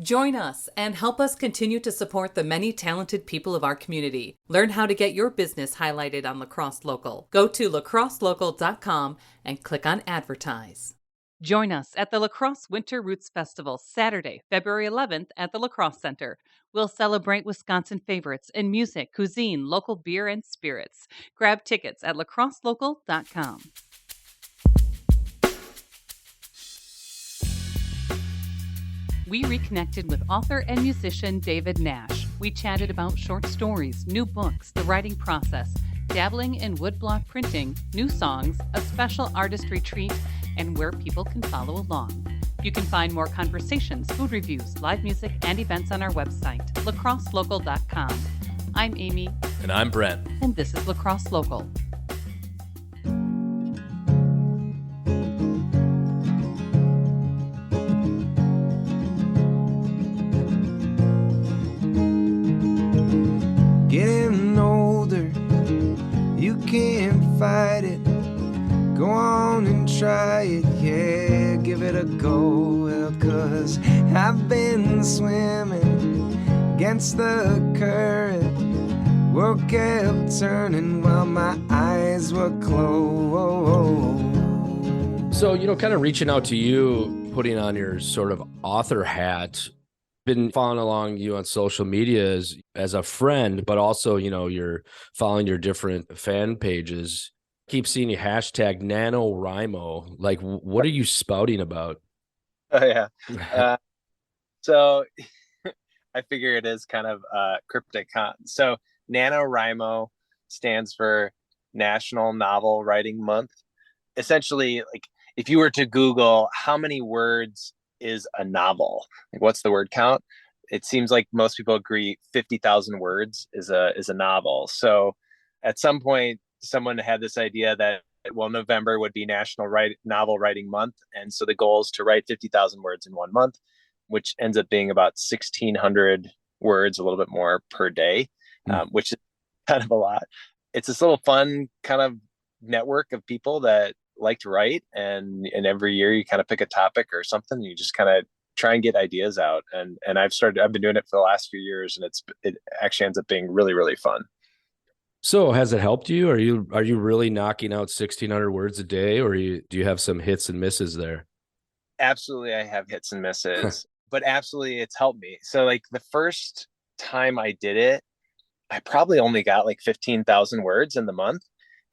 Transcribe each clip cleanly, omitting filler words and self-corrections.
Join us and help us continue to support the many talented people of our community. Learn how to get your business highlighted on La Crosse Local. Go to lacrosselocal.com and click on Advertise. Join us at the La Crosse Winter Roots Festival, Saturday, February 11th at the La Crosse Center. We'll celebrate Wisconsin favorites in music, cuisine, local beer, and spirits. Grab tickets at lacrosselocal.com. We reconnected with author and musician David Nash. We chatted about short stories, new books, the writing process, dabbling in woodblock printing, new songs, a special artist retreat, and where people can follow along. You can find more conversations, food reviews, live music, and events on our website, lacrosselocal.com. I'm Amy. And I'm Brent. And this is La Crosse Local. Getting older, you can't fight it. Go on and try it, yeah, give it a go. Well, 'cause I've been swimming against the current. World kept turning while my eyes were closed. So, kind of reaching out to you, putting on your sort of author hat. Been following along you on social media as a friend, but also, you're following your different fan pages. Keep seeing you hashtag NaNoWriMo. Like, what are you spouting about? Oh, yeah. So I figure it is kind of cryptic. So NaNoWriMo stands for National Novel Writing Month. Essentially, like if you were to Google how many words is a novel, like what's the word count, it seems like most people agree 50,000 words is a novel. So at some point someone had this idea that, well, November would be National Novel Writing Month, and so the goal is to write 50,000 words in 1 month, which ends up being about 1,600 words, a little bit more per day, which is kind of a lot. It's this little fun kind of network of people that like to write, and every year you kind of pick a topic or something, and you just kind of try and get ideas out, and I've been doing it for the last few years, and it actually ends up being really, really fun. So has it helped you? Are you really knocking out 1,600 words a day, or do you have some hits and misses there? Absolutely, I have hits and misses, but absolutely it's helped me. So like the first time I did it, I probably only got like 15,000 words in the month.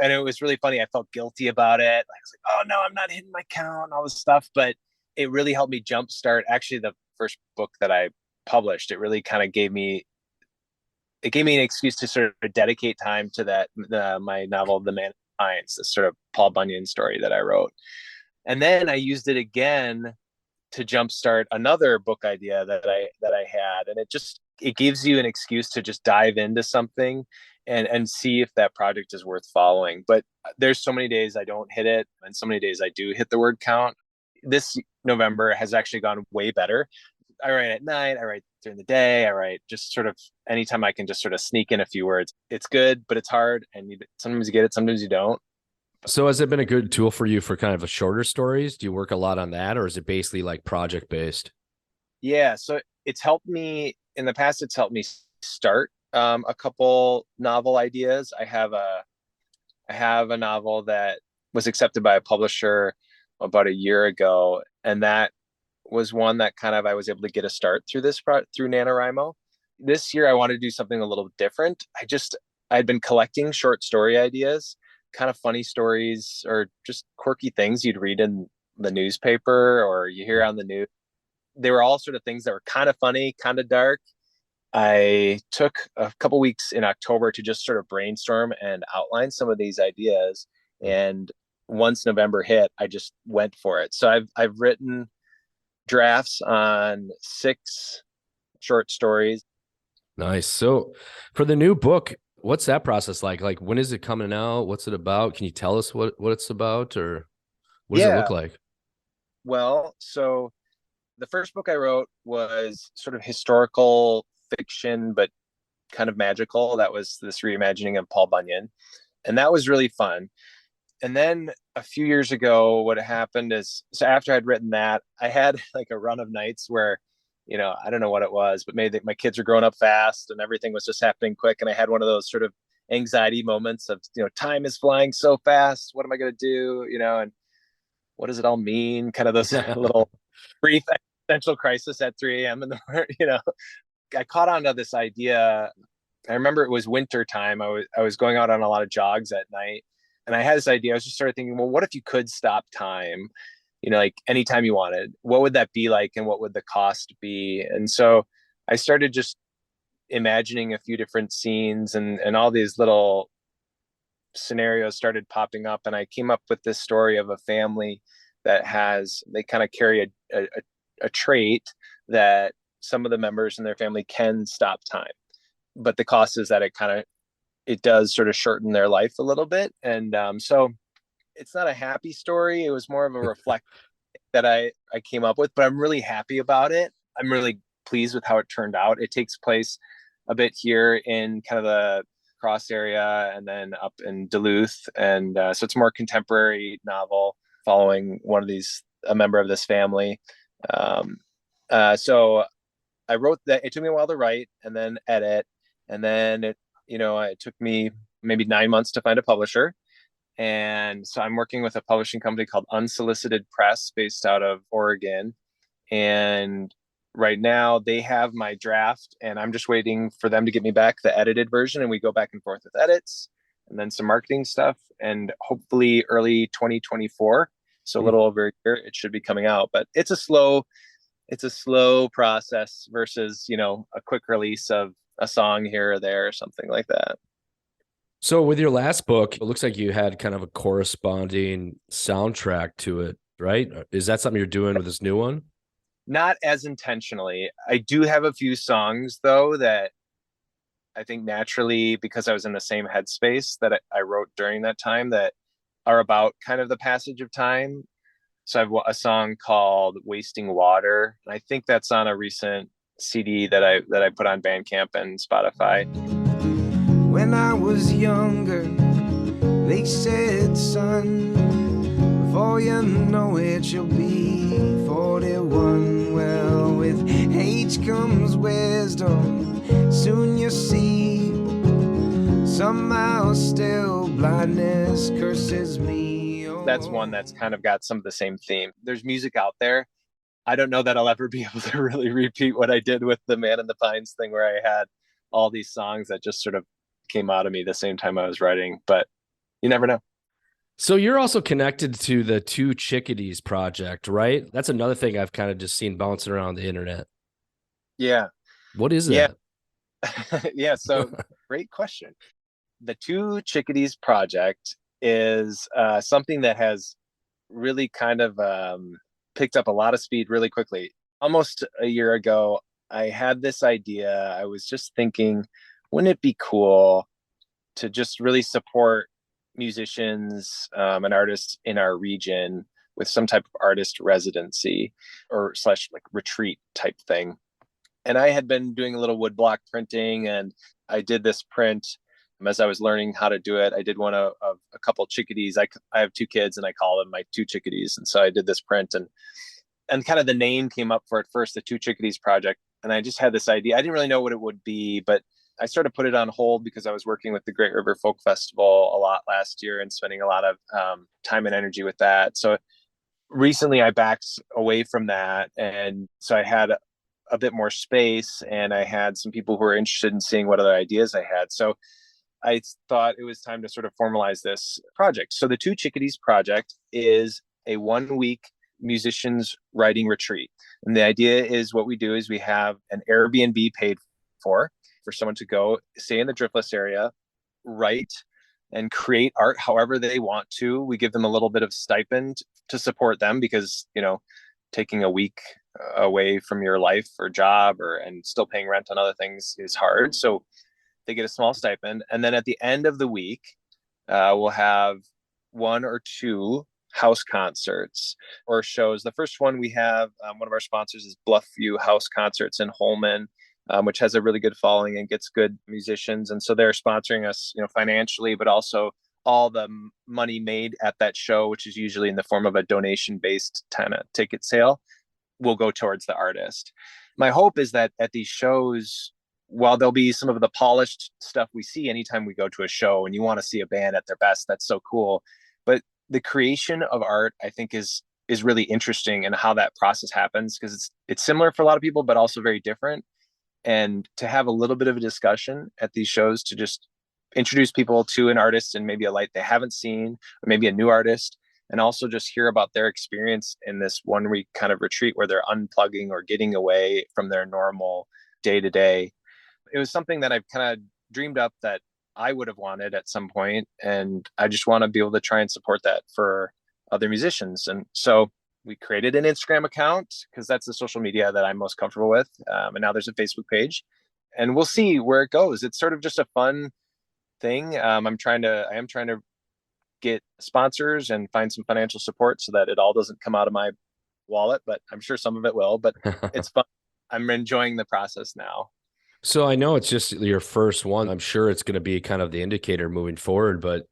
And it was really funny. I felt guilty about it. I was like, oh no, I'm not hitting my count and all this stuff. But it really helped me jumpstart. Actually, the first book that I published, it really kind of gave me an excuse to sort of dedicate time to that, my novel, The Man in Pines, this sort of Paul Bunyan story that I wrote. And then I used it again to jumpstart another book idea that I had. And it gives you an excuse to just dive into something and see if that project is worth following. But there's so many days I don't hit it, and so many days I do hit the word count. This November has actually gone way better. I write at night, I write during the day, I write just sort of anytime I can just sort of sneak in a few words. It's good, but it's hard, and sometimes you get it, sometimes you don't. So has it been a good tool for you for kind of a shorter stories? Do you work a lot on that, or is it basically like project based? Yeah, so it's helped me in the past. It's helped me start a couple novel ideas. I have a novel that was accepted by a publisher about a year ago, and that was one that kind of I was able to get a start through through NaNoWriMo. This year I wanted to do something a little different. I'd been collecting short story ideas, kind of funny stories or just quirky things you'd read in the newspaper or you hear on the news. They were all sort of things that were kind of funny, kind of dark. I took a couple weeks in October to just sort of brainstorm and outline some of these ideas. And once November hit, I just went for it. So I've written drafts on 6 short stories. Nice. So for the new book, what's that process like? Like, when is it coming out? What's it about? Can you tell us what it's about, or what does it look like? Well, so the first book I wrote was sort of historical fiction, but kind of magical. That was this reimagining of Paul Bunyan. And that was really fun. And then a few years ago, what happened is, so after I'd written that, I had like a run of nights where, I don't know what it was, but maybe my kids were growing up fast and everything was just happening quick. And I had one of those sort of anxiety moments of, time is flying so fast. What am I going to do? And what does it all mean? Kind of those little brief existential crisis at 3 a.m. in the morning, I caught on to this idea. I remember it was winter time. I was going out on a lot of jogs at night, and I had this idea. I was just started thinking, well, what if you could stop time, like anytime you wanted? What would that be like, and what would the cost be? And so I started just imagining a few different scenes, and all these little scenarios started popping up, and I came up with this story of a family that they kind of carry a trait that some of the members in their family can stop time, but the cost is that it does sort of shorten their life a little bit. And so it's not a happy story. It was more of a reflect that I came up with, but I'm really happy about it. I'm really pleased with how it turned out. It takes place a bit here in kind of the Cross area and then up in Duluth. And so it's a more contemporary novel following a member of this family. So I wrote that. It took me a while to write and then edit. And then it took me maybe 9 months to find a publisher. And so I'm working with a publishing company called Unsolicited Press based out of Oregon. And right now they have my draft, and I'm just waiting for them to get me back the edited version, and we go back and forth with edits and then some marketing stuff, and hopefully early 2024. So a little over a year, it should be coming out, but it's a slow process versus, a quick release of a song here or there or something like that. So with your last book, it looks like you had kind of a corresponding soundtrack to it, right? Is that something you're doing with this new one? Not as intentionally. I do have a few songs though that I think naturally, because I was in the same headspace that I wrote during that time, that are about kind of the passage of time. So I have a song called Wasting Water. And I think that's on a recent CD that I put on Bandcamp and Spotify. When I was younger, they said, son, before you know it, you'll be 41. Well, with age comes wisdom, soon you see. Somehow still blindness curses me. That's one that's kind of got some of the same theme. There's music out there. I don't know that I'll ever be able to really repeat what I did with the Man in the Pines thing, where I had all these songs that just sort of came out of me the same time I was writing, but you never know. So you're also connected to the Two Chickadees project, right? That's another thing I've kind of just seen bouncing around the internet. Yeah. What is that? Yeah. So great question. The Two Chickadees project is something that has really kind of picked up a lot of speed really quickly. Almost a year ago, I had this idea. I was just thinking, wouldn't it be cool to just really support musicians and artists in our region with some type of artist residency or / like retreat type thing? And I had been doing a little woodblock printing, and I did this print as I was learning how to do it. I did one of a couple chickadees. I have 2 kids, and I call them my Two Chickadees. And so I did this print, and kind of the name came up for it first, the Two Chickadees project. And I just had this idea. I didn't really know what it would be, but I sort of put it on hold because I was working with the Great River Folk Festival a lot last year and spending a lot of time and energy with that. So recently I backed away from that. And so I had a bit more space, and I had some people who were interested in seeing what other ideas I had. So I thought it was time to sort of formalize this project. So the Two Chickadees project is a 1-week musicians writing retreat. And the idea is, what we do is we have an Airbnb paid for someone to go stay in the Driftless area, write and create art however they want to. We give them a little bit of stipend to support them because, taking a week away from your life or job and still paying rent on other things is hard. So they get a small stipend. And then at the end of the week, we'll have 1 or 2 house concerts or shows. The first one we have, one of our sponsors is Bluffview House Concerts in Holman, which has a really good following and gets good musicians. And so they're sponsoring us, financially, but also all the money made at that show, which is usually in the form of a donation-based ticket sale, will go towards the artist. my hope is that at these shows, while there'll be some of the polished stuff we see anytime we go to a show and you want to see a band at their best, that's so cool. But the creation of art, I think, is really interesting, and how that process happens, because it's similar for a lot of people, but also very different. And to have a little bit of a discussion at these shows to just introduce people to an artist and maybe a light they haven't seen, or maybe a new artist, and also just hear about their experience in this 1 week kind of retreat where they're unplugging or getting away from their normal day to day. It was something that I've kind of dreamed up that I would have wanted at some point, and I just want to be able to try and support that for other musicians. And so we created an Instagram account because that's the social media that I'm most comfortable with. And now there's a Facebook page, and we'll see where it goes. It's sort of just a fun thing. I am trying to get sponsors and find some financial support so that it all doesn't come out of my wallet, but I'm sure some of it will, but it's fun. I'm enjoying the process now. So I know it's just your first one. I'm sure it's going to be kind of the indicator moving forward, but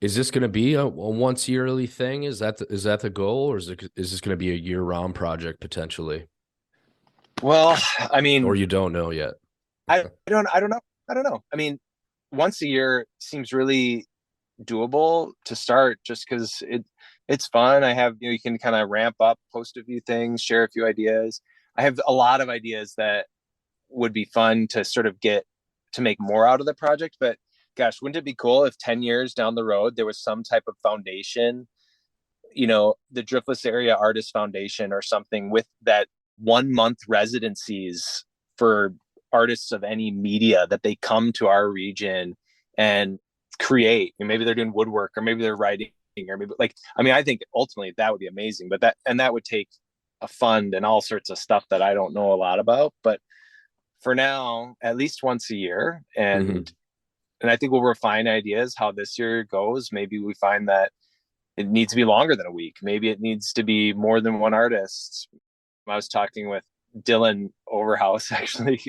is this going to be a once yearly thing? Is that the goal, or is this going to be a year round project potentially? Well, I mean, or you don't know yet. I don't know. I mean, once a year seems really doable to start, just because it's fun. I have, you can kind of ramp up, post a few things, share a few ideas. I have a lot of ideas that would be fun to sort of get to make more out of the project. But gosh, wouldn't it be cool if 10 years down the road there was some type of foundation, the Driftless Area Artist Foundation or something, with that 1 month residencies for artists of any media, that they come to our region and create. Maybe they're doing woodwork, or maybe they're writing, or maybe I think ultimately that would be amazing, but that would take a fund and all sorts of stuff that I don't know a lot about. But for now, at least once a year. And I think we'll refine ideas how this year goes. Maybe we find that it needs to be longer than a week. Maybe it needs to be more than one artist. I was talking with Dylan Overhouse, actually,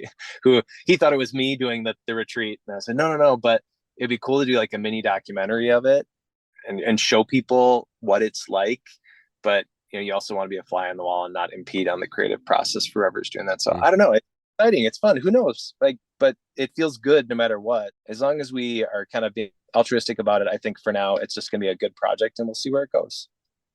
who he thought it was me doing the retreat. And I said, no, but it'd be cool to do like a mini documentary of it and show people what it's like. But, you also want to be a fly on the wall and not impede on the creative process for whoever's doing that. So I don't know. It's exciting. It's fun. Who knows? But it feels good no matter what. As long as we are kind of being altruistic about it, I think for now it's just going to be a good project, and we'll see where it goes.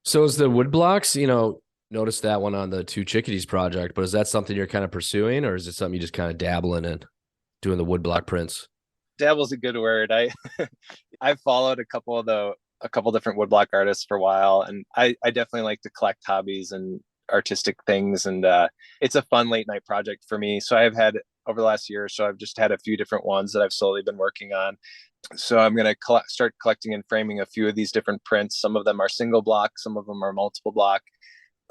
So is the wood blocks, noticed that one on the Two Chickadees project, but is that something you're kind of pursuing, or is it something you just kind of dabbling in, doing the wood block prints? Dabble's a good word. I've followed a couple different woodblock artists for a while, and I definitely like to collect hobbies and artistic things, and it's a fun late night project for me. So I've had, over the last year or so, I've just had a few different ones that I've slowly been working on. So I'm going to start collecting and framing a few of these different prints. Some of them are single block, some of them are multiple block.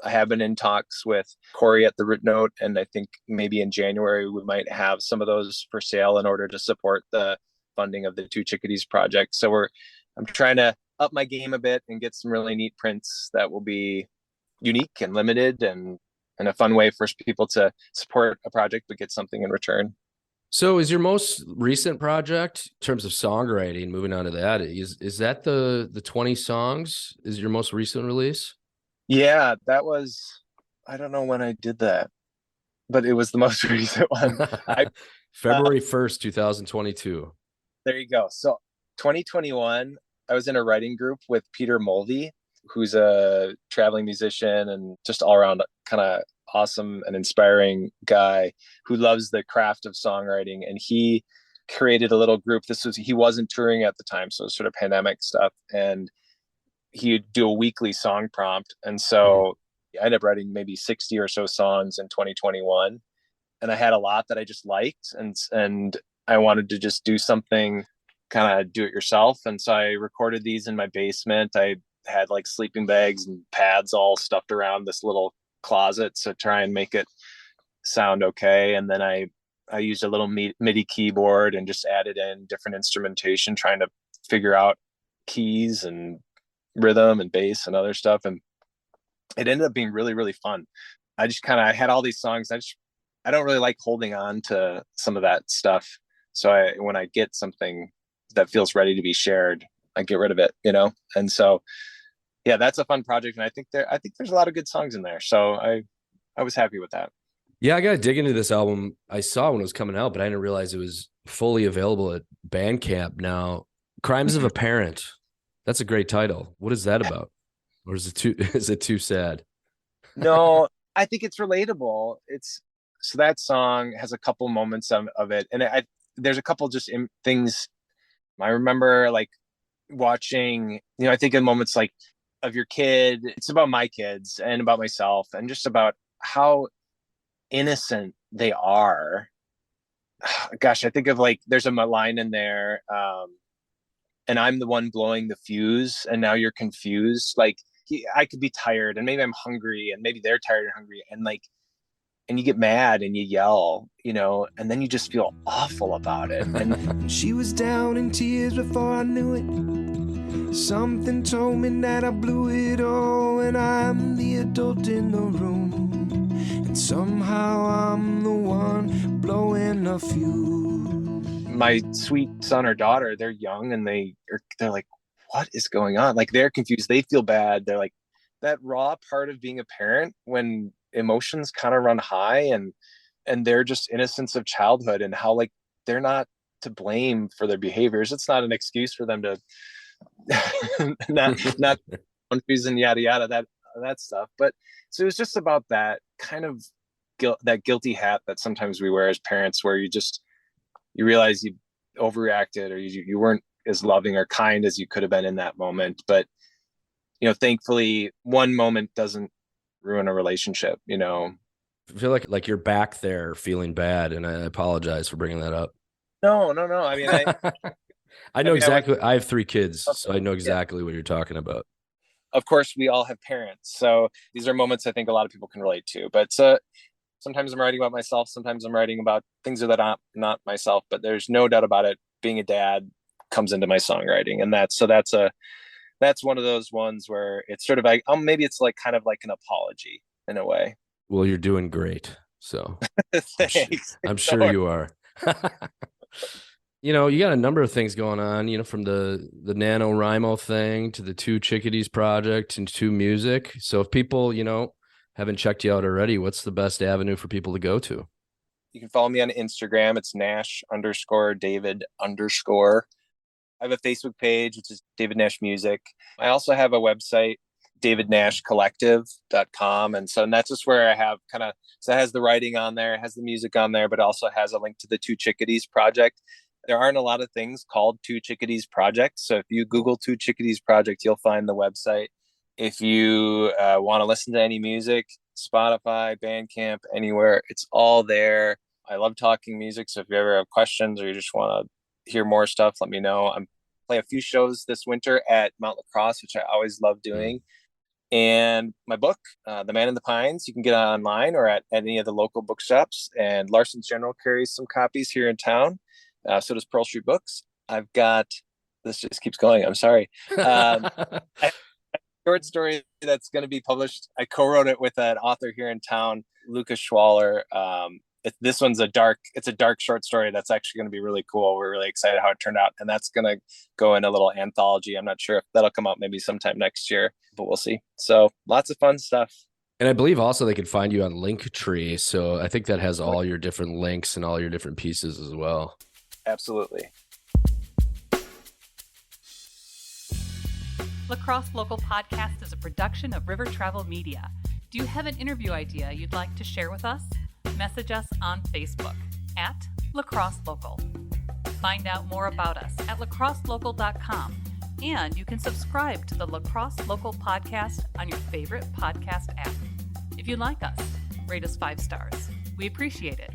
I have been in talks with Corey at the Root Note, and I think maybe in January we might have some of those for sale in order to support the funding of the Two Chickadees project. So I'm trying to up my game a bit and get some really neat prints that will be unique and limited, and a fun way for people to support a project but get something in return. So is your most recent project, in terms of songwriting, moving on to that, is that the 20 songs is your most recent release? Yeah, that was, I don't know when I did that, but it was the most recent one. February 1st, 2022. There you go. So 2021, I was in a writing group with Peter Mulvey, who's a traveling musician and just all around kind of awesome and inspiring guy who loves the craft of songwriting. And he created a little group. He wasn't touring at the time, so it was sort of pandemic stuff. And he'd do a weekly song prompt. And so I ended up writing maybe 60 or so songs in 2021. And I had a lot that I just liked. And I wanted to just do something kind of do it yourself. And so I recorded these in my basement. I had like sleeping bags and pads all stuffed around this little closet to try and make it sound okay. And then I used a little MIDI keyboard and just added in different instrumentation, trying to figure out keys and rhythm and bass and other stuff. And it ended up being really, really fun. I had all these songs. I don't really like holding on to some of that stuff. So when I get something that feels ready to be shared, I get rid of it, And so, yeah, that's a fun project. And I think there's a lot of good songs in there. So I was happy with that. Yeah, I got to dig into this album. I saw when it was coming out, but I didn't realize it was fully available at Bandcamp now. Crimes of a Parent. That's a great title. What is that about? Or is it too is it too sad? No, I think it's relatable. It's so that song has a couple moments of it, and there's a couple just things I remember, like watching. I think in moments like of your kid. It's about my kids and about myself, and just about how innocent they are. Gosh, I think of like there's a line in there, and I'm the one blowing the fuse, and now you're confused. Like I could be tired, and maybe I'm hungry, and maybe they're tired and hungry, and like, and you get mad and you yell, and then you just feel awful about it. And she was down in tears before I knew it. Something told me that I blew it all, and I'm the adult in the room. And somehow I'm the one blowing a fuse. My sweet son or daughter, they're young, and they're like, what is going on? Like they're confused. They feel bad. They're like that raw part of being a parent when emotions kind of run high, and they're just innocence of childhood, and how like they're not to blame for their behaviors. It's not an excuse for them to not confused and yada yada, that stuff. But so it was just about that kind of that guilty hat that sometimes we wear as parents, where you realize you overreacted, or you weren't as loving or kind as you could have been in that moment. But thankfully one moment doesn't ruin a relationship. I feel like you're back there feeling bad, and I apologize for bringing that up. No. I mean, I know exactly. I have 3 kids, so I know exactly what you're talking about. Of course, we all have parents, so these are moments I think a lot of people can relate to. But sometimes I'm writing about myself, sometimes I'm writing about things that are not myself. But there's no doubt about it. Being a dad comes into my songwriting, and that's one of those ones where it's sort of like, maybe it's like kind of like an apology in a way. Well, you're doing great, so Thanks. I'm sure you are. You got a number of things going on, from the NaNoWriMo thing to the Two Chickadees project and to music. So if people, haven't checked you out already, what's the best avenue for people to go to? You can follow me on Instagram. It's Nash_David_. I have a Facebook page, which is David Nash Music. I also have a website, davidnashcollective.com. And that's just where I have so it has the writing on there, it has the music on there, but also has a link to the Two Chickadees project. There aren't a lot of things called Two Chickadees Project. So if you Google Two Chickadees Project, you'll find the website. If you want to listen to any music, Spotify, Bandcamp, anywhere, it's all there. I love talking music. So if you ever have questions or you just want to hear more stuff, let me know. I'm playing a few shows this winter at Mount Lacrosse, which I always love doing. And my book, The Man in the Pines, you can get it online or at any of the local bookshops. And Larson's General carries some copies here in town. So does Pearl Street Books. I've got, this just keeps going, I'm sorry. A short story that's going to be published. I co-wrote it with an author here in town, Lucas Schwaller. This one's a dark short story that's actually going to be really cool. We're really excited how it turned out, and that's going to go in a little anthology. I'm not sure if that'll come out maybe sometime next year, but we'll see. So lots of fun stuff. And I believe also they can find you on Linktree. So I think that has all your different links and all your different pieces as well. Absolutely. Lacrosse Local Podcast is a production of River Travel Media. Do you have an interview idea you'd like to share with us? Message us on Facebook at Lacrosse Local. Find out more about us at lacrosselocal.com, and you can subscribe to the Lacrosse Local Podcast on your favorite podcast app. If you like us, rate us 5 stars. We appreciate it.